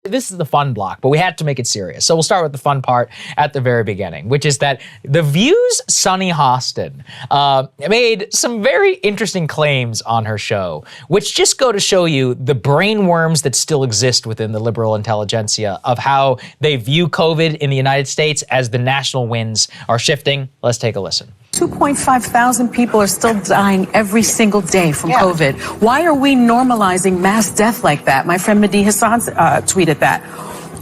This is the fun block, but we had to make it serious. So we'll start with the fun part at the very beginning, which is that The View's Sunny Hostin made some very interesting claims on her show, which just go to show you the brain worms that still exist within the liberal intelligentsia of how they view COVID in the United States as the national winds are shifting. Let's take a listen. 2.5 thousand people are still dying every single day from COVID. Why are we normalizing mass death like that? My friend Mehdi Hassan tweeted that.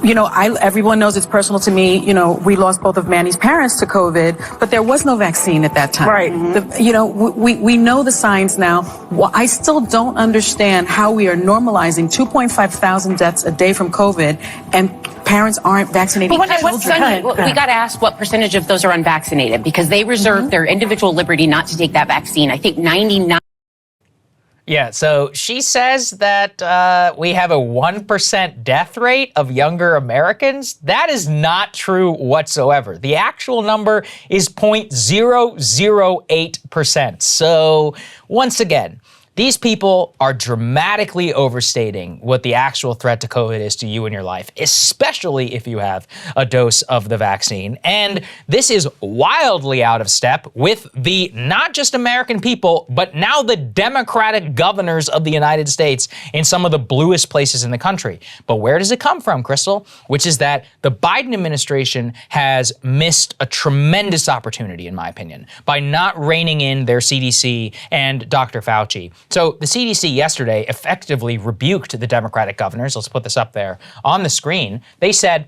You know, everyone knows it's personal to me. You know, we lost both of Manny's parents to COVID, but there was no vaccine at that time. Right. We know the science now. Well, I still don't understand how we are normalizing 2.5 thousand deaths a day from COVID and parents aren't vaccinating children. We got to ask what percentage of those are unvaccinated, because they reserve their individual liberty not to take that vaccine. I think 99. Yeah, so she says that we have a 1% death rate of younger Americans. That is not true whatsoever. The actual number is 0.008%. So once again, these people are dramatically overstating what the actual threat to COVID is to you in your life, especially if you have a dose of the vaccine. And this is wildly out of step with the not just American people, but now the Democratic governors of the United States in some of the bluest places in the country. But where does it come from, Krystal? Which is that the Biden administration has missed a tremendous opportunity, in my opinion, by not reining in their CDC and Dr. Fauci. So the CDC yesterday effectively rebuked the Democratic governors. Let's put this up there on the screen. They said,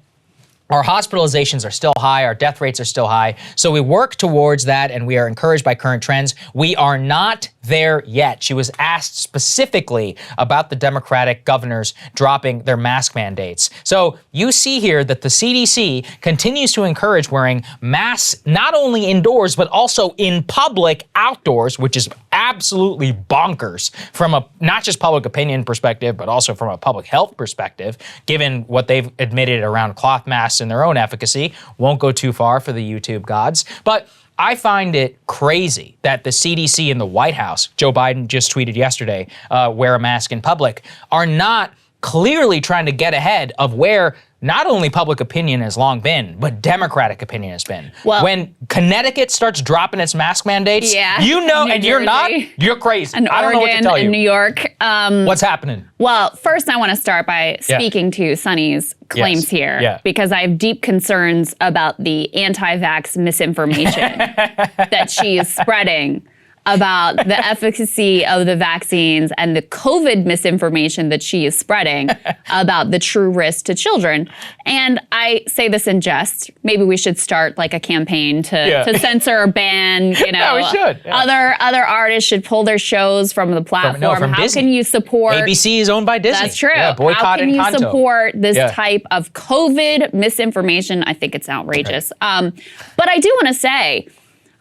our hospitalizations are still high, our death rates are still high, so we work towards that and we are encouraged by current trends. We are not there yet. She was asked specifically about the Democratic governors dropping their mask mandates. So you see here that the CDC continues to encourage wearing masks not only indoors, but also in public outdoors, which is absolutely bonkers from a not just public opinion perspective, but also from a public health perspective, given what they've admitted around cloth masks and their own efficacy. Won't go too far for the YouTube gods. But I find it crazy that the CDC and the White House, Joe Biden just tweeted yesterday, wear a mask in public, are not clearly trying to get ahead of where not only public opinion has long been, but Democratic opinion has been. Well, when Connecticut starts dropping its mask mandates, you know, and you're not, you're crazy. And I don't know what to tell you. And New York. What's happening? Well, first I want to start by speaking to Sunny's claims here, because I have deep concerns about the anti-vax misinformation that she is spreading about the efficacy of the vaccines and the COVID misinformation that she is spreading about the true risk to children. And I say this in jest. Maybe we should start like a campaign to censor or ban, you know, we should. Other artists should pull their shows from the platform. From How Disney. can you support? ABC is owned by Disney. That's true. Yeah, boycott How can you Encanto. support this type of COVID misinformation? I think it's outrageous. Right. But I do want to say,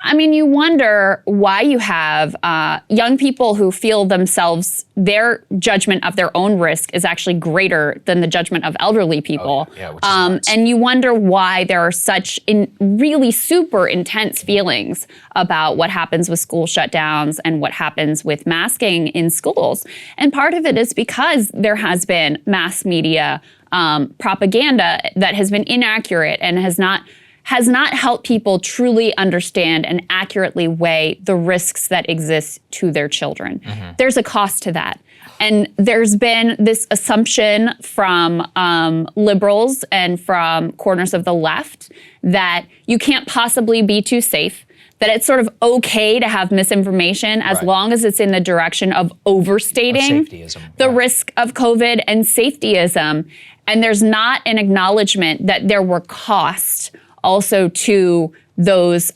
I mean, you wonder why you have young people who feel themselves, their judgment of their own risk is actually greater than the judgment of elderly people. Which is nuts. And you wonder why there are such really super intense feelings about what happens with school shutdowns and what happens with masking in schools. And part of it is because there has been mass media propaganda that has been inaccurate and has not helped people truly understand and accurately weigh the risks that exist to their children. Mm-hmm. There's a cost to that. And there's been this assumption from liberals and from corners of the left that you can't possibly be too safe, that it's sort of okay to have misinformation as long as it's in the direction of overstating the risk of COVID and safetyism. And there's not an acknowledgement that there were costs also to those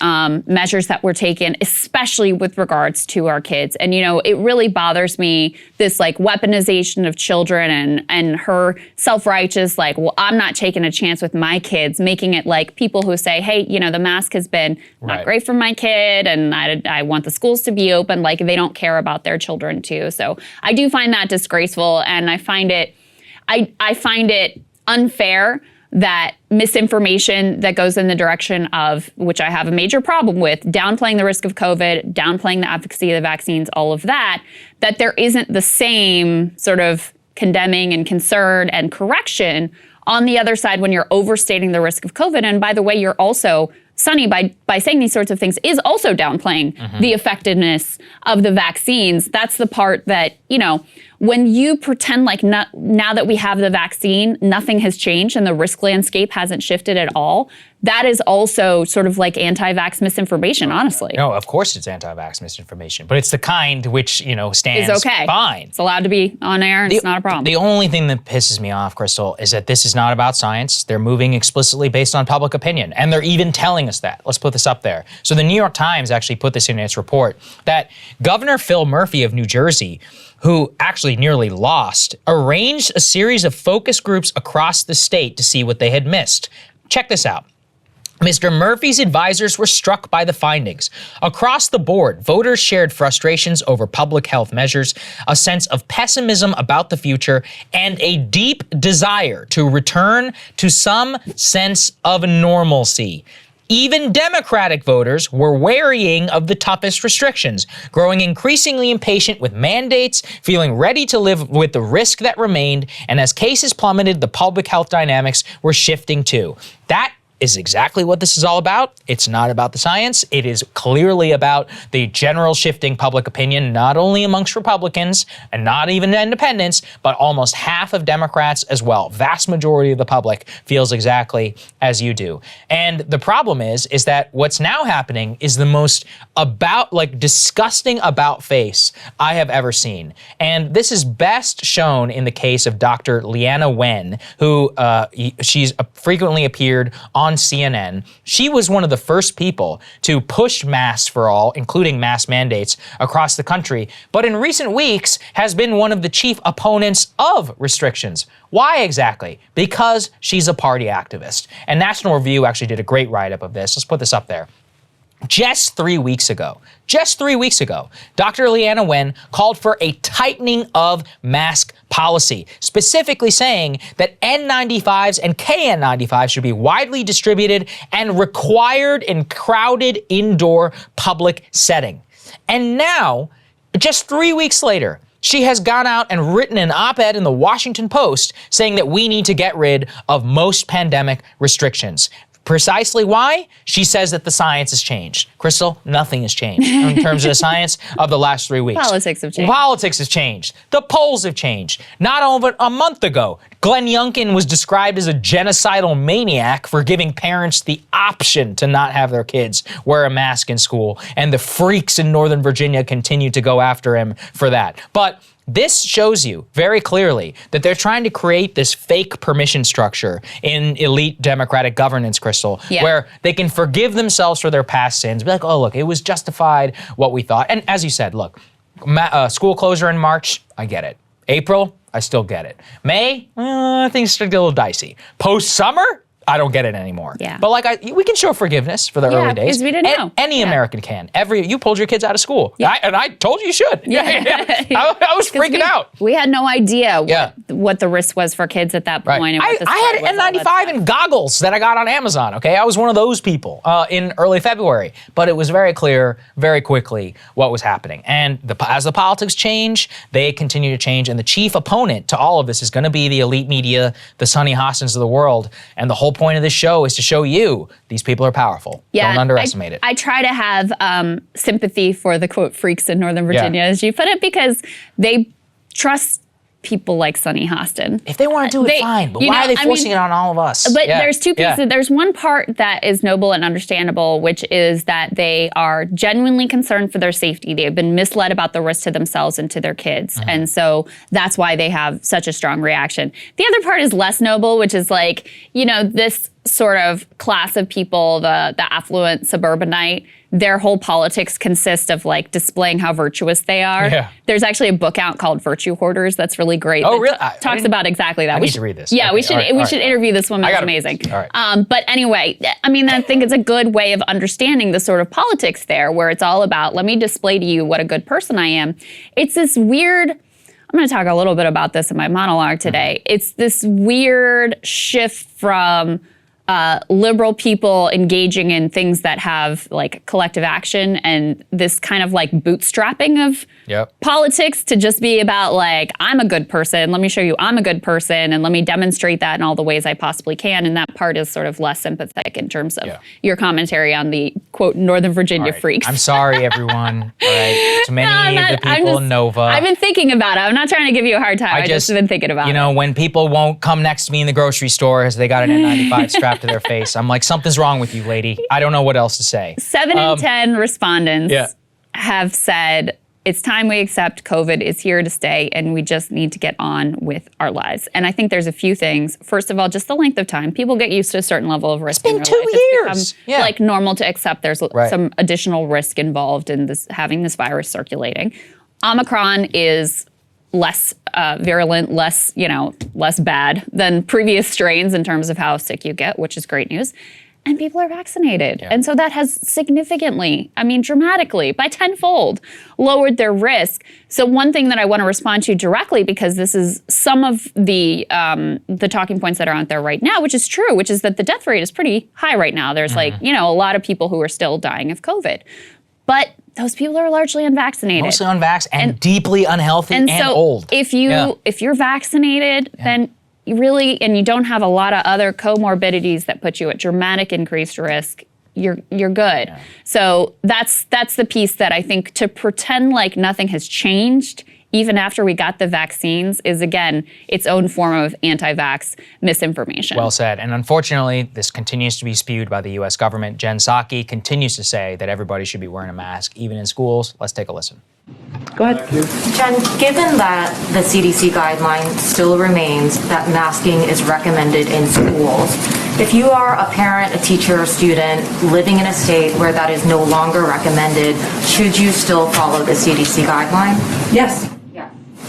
measures that were taken, especially with regards to our kids. And, you know, it really bothers me, this like weaponization of children and her self-righteous, like, well, I'm not taking a chance with my kids, making it like people who say, hey, you know, the mask has been not great for my kid and I want the schools to be open, like they don't care about their children too. So I do find that disgraceful, and I find it unfair that misinformation that goes in the direction of, which I have a major problem with, downplaying the risk of COVID, downplaying the efficacy of the vaccines, all of that, that there isn't the same sort of condemning and concern and correction. On the other side, when you're overstating the risk of COVID, and by the way, you're also, Sunny, by saying these sorts of things, is also downplaying the effectiveness of the vaccines. That's the part that, when you pretend like now that we have the vaccine, nothing has changed and the risk landscape hasn't shifted at all, that is also sort of like anti-vax misinformation, honestly. No, of course it's anti-vax misinformation, but it's the kind which, stands It's okay. fine. It's allowed to be on air and it's not a problem. The only thing that pisses me off, Krystal, is that this is not about science. They're moving explicitly based on public opinion, and they're even telling us that. Let's put this up there. So the New York Times actually put this in its report, that Governor Phil Murphy of New Jersey, who actually nearly lost, arranged a series of focus groups across the state to see what they had missed. Check this out. Mr. Murphy's advisors were struck by the findings. Across the board, voters shared frustrations over public health measures, a sense of pessimism about the future, and a deep desire to return to some sense of normalcy. Even Democratic voters were warying of the toughest restrictions, growing increasingly impatient with mandates, feeling ready to live with the risk that remained, and as cases plummeted, the public health dynamics were shifting too. That is exactly what this is all about. It's not about the science. It is clearly about the general shifting public opinion, not only amongst Republicans and not even independents, but almost half of Democrats as well. Vast majority of the public feels exactly as you do. And the problem is that what's now happening is the most disgusting about face I have ever seen. And this is best shown in the case of Dr. Leana Wen, who she's frequently appeared on CNN. She was one of the first people to push masks for all, including mask mandates across the country, but in recent weeks has been one of the chief opponents of restrictions. Why exactly? Because she's a party activist. And National Review actually did a great write-up of this. Let's put this up there. Just 3 weeks ago, Dr. Leana Wen called for a tightening of mask policy, specifically saying that N95s and KN95s should be widely distributed and required in crowded indoor public setting. And now, just 3 weeks later, she has gone out and written an op-ed in the Washington Post saying that we need to get rid of most pandemic restrictions. Precisely why? She says that the science has changed. Krystal, nothing has changed in terms of the science of the last 3 weeks. Politics have changed. Politics has changed. The polls have changed. Not over a month ago, Glenn Youngkin was described as a genocidal maniac for giving parents the option to not have their kids wear a mask in school, and the freaks in Northern Virginia continue to go after him for that. But this shows you very clearly that they're trying to create this fake permission structure in elite Democratic governance, Krystal, where they can forgive themselves for their past sins, be like, oh, look, it was justified what we thought. And as you said, look, school closure in March, I get it. April, I still get it. May, things start to get a little dicey. Post-summer, I don't get it anymore. Yeah. But we can show forgiveness for the early days. Because we didn't know. Any American can. You pulled your kids out of school. Yeah. I told you should. I was freaking out. We had no idea what the risk was for kids at that point. Right. And what the I spread had was, N95 and goggles that I got on Amazon, okay? I was one of those people in early February. But it was very clear, very quickly, what was happening. And as the politics change, they continue to change. And the chief opponent to all of this is going to be the elite media, the Sunny Hostins of the world. And the whole point of this show is to show you these people are powerful. Don't underestimate it. I try to have sympathy for the, quote, freaks in Northern Virginia, as you put it, because they trust people like Sunny Hostin. If they want to do it, fine. But why are they forcing it on all of us? But there's two pieces. Yeah. There's one part that is noble and understandable, which is that they are genuinely concerned for their safety. They have been misled about the risk to themselves and to their kids. Mm-hmm. And so that's why they have such a strong reaction. The other part is less noble, which is this sort of class of people, the affluent suburbanite, their whole politics consist of displaying how virtuous they are. Yeah. There's actually a book out called Virtue Hoarders that's really great. Oh, really? Talks about exactly that. I need to read this. Yeah, okay. we should interview this woman. It's amazing. All right. But anyway, I think it's a good way of understanding the sort of politics there, where it's all about, let me display to you what a good person I am. It's this weird, I'm going to talk a little bit about this in my monologue today. Mm-hmm. It's this weird shift from liberal people engaging in things that have like collective action and this kind of like bootstrapping of politics to just be about like, I'm a good person, let me show you I'm a good person and let me demonstrate that in all the ways I possibly can. And that part is sort of less sympathetic in terms of your commentary on the quote Northern Virginia freaks. I'm sorry, everyone. All right. To many of the people in Nova. I've been thinking about it. I'm not trying to give you a hard time. I just been thinking about it. You know, when people won't come next to me in the grocery store as they got an N95 strapped to their face, I'm like, something's wrong with you, lady. I don't know what else to say. 7 in 10 respondents have said, it's time we accept COVID is here to stay and we just need to get on with our lives. And I think there's a few things. First of all, just the length of time. People get used to a certain level of risk. It's been 2 years. It's become like normal to accept there's some additional risk involved in this, having this virus circulating. Omicron is less virulent, less bad than previous strains in terms of how sick you get, which is great news. And people are vaccinated. And so that has significantly, dramatically, by tenfold, lowered their risk. So one thing that I want to respond to directly, because this is some of the talking points that are out there right now, which is true, which is that the death rate is pretty high right now. There's a lot of people who are still dying of COVID. But those people are largely unvaccinated. Mostly unvaxxed and deeply unhealthy and so old. If you're vaccinated, then you really, and you don't have a lot of other comorbidities that put you at dramatic increased risk, you're good. Yeah. So that's the piece that I think to pretend like nothing has changed even after we got the vaccines is, again, its own form of anti-vax misinformation. Well said. And unfortunately, this continues to be spewed by the U.S. government. Jen Psaki continues to say that everybody should be wearing a mask, even in schools. Let's take a listen. Go ahead. Jen, given that the CDC guideline still remains that masking is recommended in schools, if you are a parent, a teacher, a student living in a state where that is no longer recommended, should you still follow the CDC guideline? Yes.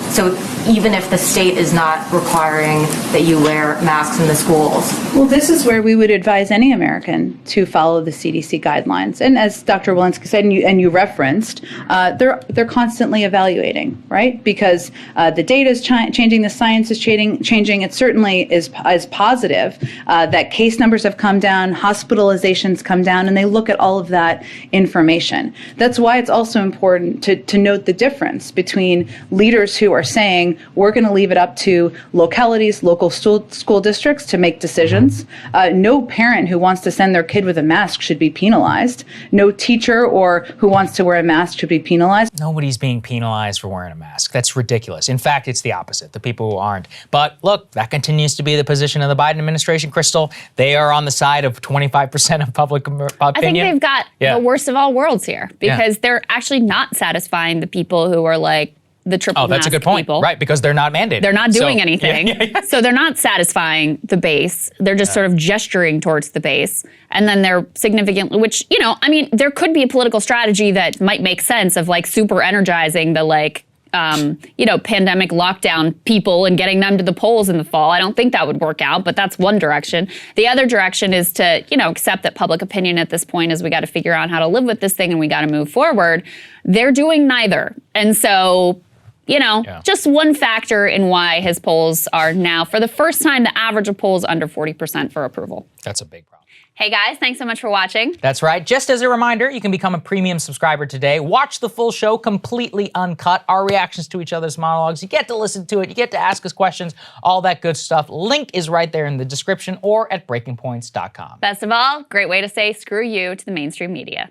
So even if the state is not requiring that you wear masks in the schools? Well, this is where we would advise any American to follow the CDC guidelines. And as Dr. Walensky said, and you referenced, they're constantly evaluating, right? Because the data is changing, the science is changing. It certainly is positive that case numbers have come down, hospitalizations come down, and they look at all of that information. That's why it's also important to note the difference between leaders who are saying we're going to leave it up to localities, local school districts to make decisions. No parent who wants to send their kid with a mask should be penalized. No teacher or who wants to wear a mask should be penalized. Nobody's being penalized for wearing a mask. That's ridiculous. In fact, it's the opposite, the people who aren't. But look, that continues to be the position of the Biden administration, Krystal. They are on the side of 25% of public opinion. I think they've got the worst of all worlds here because they're actually not satisfying the people who are like, the triple mask that's a good point. People. Right, because they're not mandated. They're not doing anything. So they're not satisfying the base. They're just sort of gesturing towards the base. And then they're significantly, which, there could be a political strategy that might make sense of like super energizing the pandemic lockdown people and getting them to the polls in the fall. I don't think that would work out, but that's one direction. The other direction is to, accept that public opinion at this point is we got to figure out how to live with this thing and we got to move forward. They're doing neither. And so, just one factor in why his polls are now, for the first time, the average of polls under 40% for approval. That's a big problem. Hey guys, thanks so much for watching. That's right. Just as a reminder, you can become a premium subscriber today. Watch the full show completely uncut, our reactions to each other's monologues. You get to listen to it. You get to ask us questions, all that good stuff. Link is right there in the description or at breakingpoints.com. Best of all, great way to say screw you to the mainstream media.